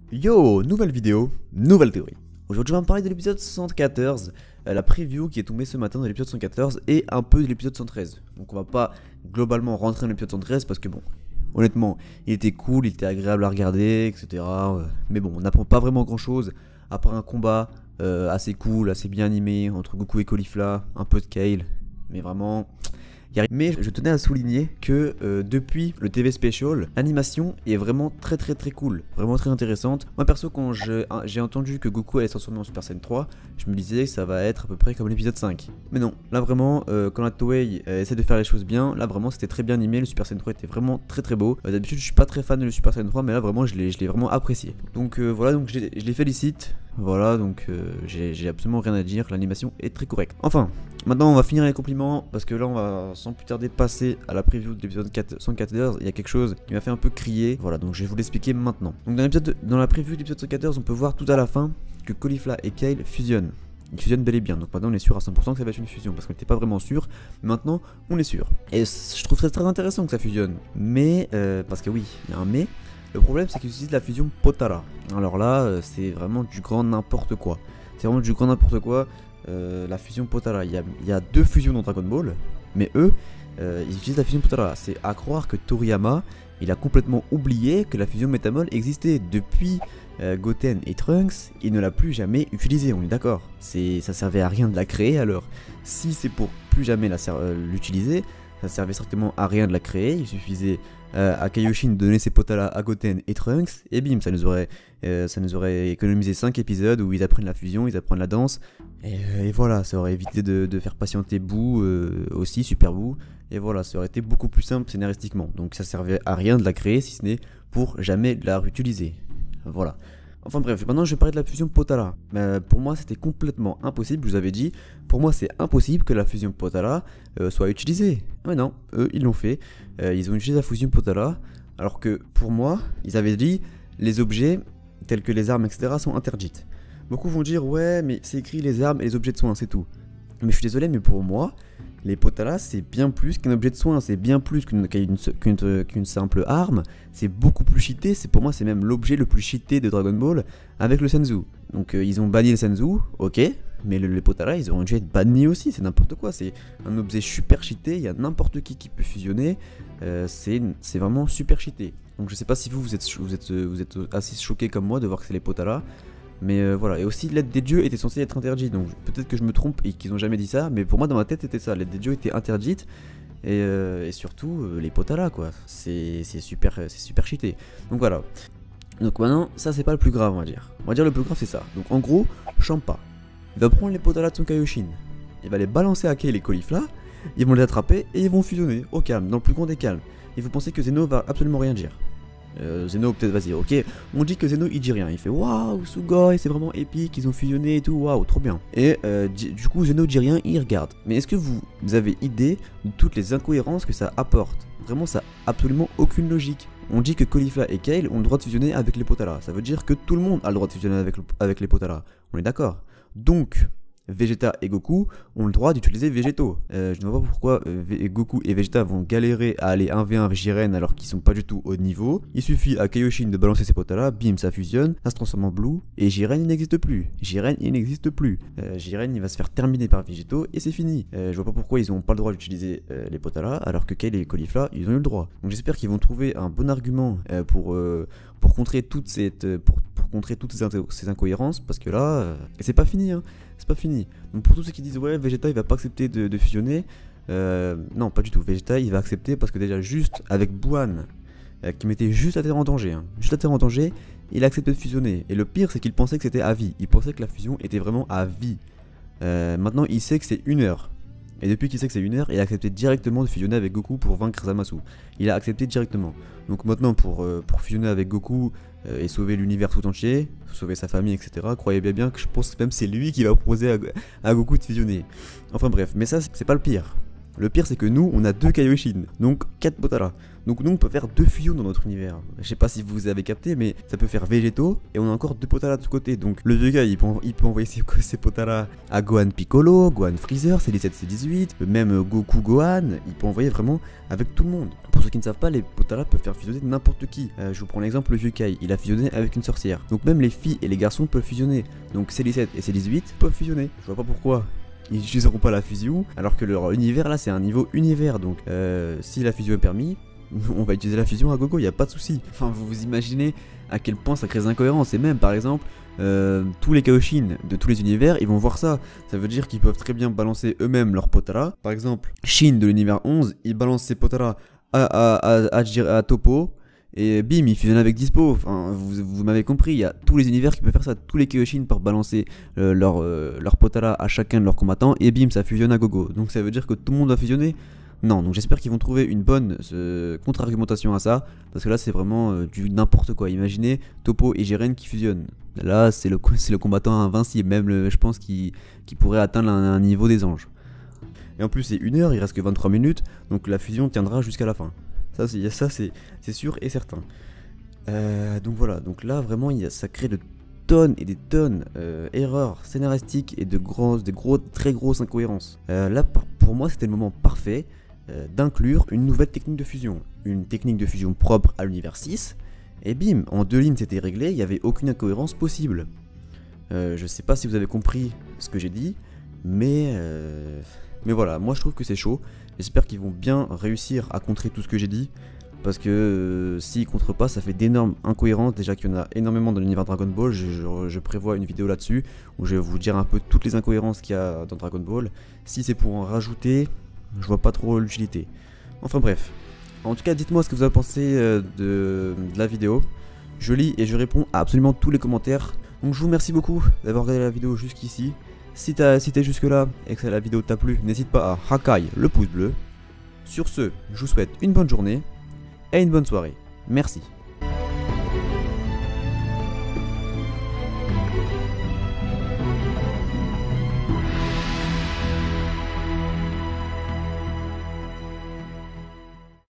Yo, nouvelle vidéo, nouvelle théorie. Aujourd'hui, on va me parler de l'épisode 114, la preview qui est tombée ce matin de l'épisode 114 et un peu de l'épisode 113. Donc on va pas globalement rentrer dans l'épisode 113 parce que bon, honnêtement, il était cool, il était agréable à regarder, etc. Mais bon, on n'apprend pas vraiment grand chose à part un combat assez cool, assez bien animé entre Goku et Caulifla, un peu de Kale, mais vraiment... Mais je tenais à souligner que depuis le TV Special, l'animation est vraiment très cool, vraiment très intéressante. Moi perso, quand j'ai entendu que Goku allait se transformer en Super Saiyan 3, je me disais que ça va être à peu près comme l'épisode 5. Mais non, là vraiment, quand la Toei essaie de faire les choses bien, là vraiment c'était très bien animé, le Super Saiyan 3 était vraiment très beau. D'habitude je suis pas très fan de Super Saiyan 3, mais là vraiment je l'ai vraiment apprécié. Donc voilà, donc je les félicite. Voilà, donc j'ai absolument rien à dire, l'animation est très correcte. Enfin, maintenant on va finir les compliments, parce que là on va sans plus tarder passer à la preview de l'épisode 114. Il y a quelque chose qui m'a fait un peu crier, voilà, donc je vais vous l'expliquer maintenant. Donc dans la preview de l'épisode 114, on peut voir tout à la fin que Caulifla et Kale fusionnent. Ils fusionnent bel et bien, donc maintenant on est sûr à 100% que ça va être une fusion, parce qu'on n'était pas vraiment sûr, mais maintenant on est sûr. Et je trouve ça très intéressant que ça fusionne, mais, parce que oui, il y a un mais. Le problème c'est qu'ils utilisent la fusion Potara. Alors là c'est vraiment du grand n'importe quoi. C'est vraiment du grand n'importe quoi. La fusion Potara. Il y a deux fusions dans Dragon Ball. Mais eux ils utilisent la fusion Potara. C'est à croire que Toriyama il a complètement oublié que la fusion Métamol existait. Depuis Goten et Trunks, il ne l'a plus jamais utilisée, on est d'accord. Ça servait à rien de la créer alors. Si c'est pour plus jamais l'utiliser, ça servait strictement à rien de la créer. Il suffisait à Kaioshin de donner ses Potala à Goten et Trunks, et bim, ça nous aurait économisé 5 épisodes où ils apprennent la fusion, ils apprennent la danse, et voilà, ça aurait évité de faire patienter Boo aussi, Super Boo, et voilà, ça aurait été beaucoup plus simple scénaristiquement. Donc ça servait à rien de la créer si ce n'est pour jamais la réutiliser. Voilà. Enfin bref, maintenant je vais parler de la fusion Potala. Pour moi c'était complètement impossible, je vous avais dit, pour moi c'est impossible que la fusion Potala soit utilisée. Mais non, eux ils l'ont fait, ils ont utilisé la fusion Potala, alors que pour moi, ils avaient dit les objets tels que les armes etc sont interdites. Beaucoup vont dire ouais mais c'est écrit les armes et les objets de soins, c'est tout. Mais je suis désolé, mais pour moi, les Potala c'est bien plus qu'un objet de soin, c'est bien plus qu'une simple arme, c'est beaucoup plus cheaté, pour moi c'est même l'objet le plus cheaté de Dragon Ball avec le Senzu. Donc ils ont banni le Senzu, ok, mais les Potala ils auraient dû être bannis aussi, c'est n'importe quoi, c'est un objet super cheaté, il y a n'importe qui peut fusionner, c'est vraiment super cheaté. Donc je sais pas si vous êtes assez choqués comme moi de voir que c'est les Potala. Mais voilà, et aussi l'aide des dieux était censée être interdite, donc peut-être que je me trompe et qu'ils ont jamais dit ça, mais pour moi dans ma tête c'était ça, l'aide des dieux était interdite, et surtout les Potala quoi, c'est super cheaté. Donc voilà, donc maintenant ça c'est pas le plus grave on va dire le plus grave c'est ça. Donc en gros, Champa, il va prendre les Potala de son Kaioshin, il va les balancer à Kale et Caulifla, ils vont les attraper et ils vont fusionner, au calme, dans le plus grand des calmes. Et vous pensez que Zeno va absolument rien dire? Zeno peut-être vas-y, ok, on dit que Zeno il dit rien, il fait waouh Sugoi c'est vraiment épique, ils ont fusionné et tout, waouh trop bien. Et du coup Zeno dit rien, il regarde. Mais est-ce que vous avez idée de toutes les incohérences que ça apporte? Vraiment ça a absolument aucune logique. On dit que Caulifla et Kale ont le droit de fusionner avec les Potala, ça veut dire que tout le monde a le droit de fusionner avec les Potala, on est d'accord. Donc Vegeta et Goku ont le droit d'utiliser Végétaux. Je ne vois pas pourquoi Goku et Vegeta vont galérer à aller 1v1 avec Jiren alors qu'ils sont pas du tout au niveau. Il suffit à Kaioshin de balancer ses Potala, bim ça fusionne, ça se transforme en Blue, et Jiren il n'existe plus. Jiren il va se faire terminer par Végétaux et c'est fini. Je vois pas pourquoi ils n'ont pas le droit d'utiliser les Potala alors que Kale et Caulifla ils ont eu le droit. Donc j'espère qu'ils vont trouver un bon argument pour contrer toutes ces incohérences, parce que là c'est pas fini hein. C'est pas fini. Donc pour tous ceux qui disent ouais Vegeta il va pas accepter de fusionner, non pas du tout. Vegeta il va accepter parce que déjà juste avec Buan qui mettait juste la Terre en danger, il a accepté de fusionner. Et le pire c'est qu'il pensait que c'était à vie. Il pensait que la fusion était vraiment à vie. Maintenant il sait que c'est 1 heure. Et depuis qu'il sait que c'est 1 heure, il a accepté directement de fusionner avec Goku pour vaincre Zamasu. Il a accepté directement. Donc maintenant pour fusionner avec Goku et sauver l'univers tout entier, sauver sa famille, etc. Croyez bien que je pense que même c'est lui qui va proposer à Goku de fusionner. Enfin bref, mais ça c'est pas le pire. Le pire c'est que nous on a 2 Kaioshin, donc 4 Potara. Donc nous on peut faire 2 fusions dans notre univers. Je sais pas si vous avez capté, mais ça peut faire végétaux et on a encore 2 Potara de ce côté. Donc le vieux gars il peut envoyer ses Potara à Gohan Piccolo, Gohan Freezer, C17, C18, même Goku Gohan, il peut envoyer vraiment avec tout le monde. Pour ceux qui ne savent pas, les Potara peuvent faire fusionner n'importe qui. Je vous prends l'exemple, le vieux Kai, il a fusionné avec une sorcière. Donc même les filles et les garçons peuvent fusionner. Donc C17 et C18 peuvent fusionner. Je vois pas pourquoi ils n'utiliseront pas la fusion, alors que leur univers là c'est un niveau univers. Donc si la fusion est permis, on va utiliser la fusion à gogo, y a pas de souci. Enfin vous vous imaginez à quel point ça crée des incohérences. Et même par exemple tous les Kaioshin de tous les univers ils vont voir ça. Ça veut dire qu'ils peuvent très bien balancer eux-mêmes leurs Potara. Par exemple Shin de l'univers 11 il balance ses Potara à Topo. Et bim, il fusionne avec Dispo. Enfin, vous m'avez compris, il y a tous les univers qui peuvent faire ça. Tous les Kaioshin peuvent balancer leur Potara à chacun de leurs combattants. Et bim, ça fusionne à gogo. Donc ça veut dire que tout le monde va fusionner? Non, donc j'espère qu'ils vont trouver une bonne contre-argumentation à ça. Parce que là, c'est vraiment du n'importe quoi. Imaginez Topo et Jiren qui fusionnent. Là, c'est le combattant invincible. Même, je pense, qui pourrait atteindre un niveau des anges. Et en plus, c'est 1 heure, il reste que 23 minutes. Donc la fusion tiendra jusqu'à la fin. Ça c'est sûr et certain. Donc voilà, donc là vraiment ça crée de tonnes et des tonnes erreurs scénaristiques et très grosses incohérences. Là pour moi c'était le moment parfait d'inclure une nouvelle technique de fusion. Une technique de fusion propre à l'univers 6. Et bim, en 2 lignes c'était réglé, il n'y avait aucune incohérence possible. Je sais pas si vous avez compris ce que j'ai dit, mais voilà, moi je trouve que c'est chaud. J'espère qu'ils vont bien réussir à contrer tout ce que j'ai dit. Parce que s'ils contrent pas, ça fait d'énormes incohérences. Déjà qu'il y en a énormément dans l'univers Dragon Ball. Je prévois une vidéo là-dessus où je vais vous dire un peu toutes les incohérences qu'il y a dans Dragon Ball. Si c'est pour en rajouter, je vois pas trop l'utilité. Enfin bref. En tout cas, dites-moi ce que vous avez pensé de la vidéo. Je lis et je réponds à absolument tous les commentaires. Donc je vous remercie beaucoup d'avoir regardé la vidéo jusqu'ici. Si t'es jusque là et que la vidéo t'a plu, n'hésite pas à Hakai le pouce bleu. Sur ce, je vous souhaite une bonne journée et une bonne soirée. Merci.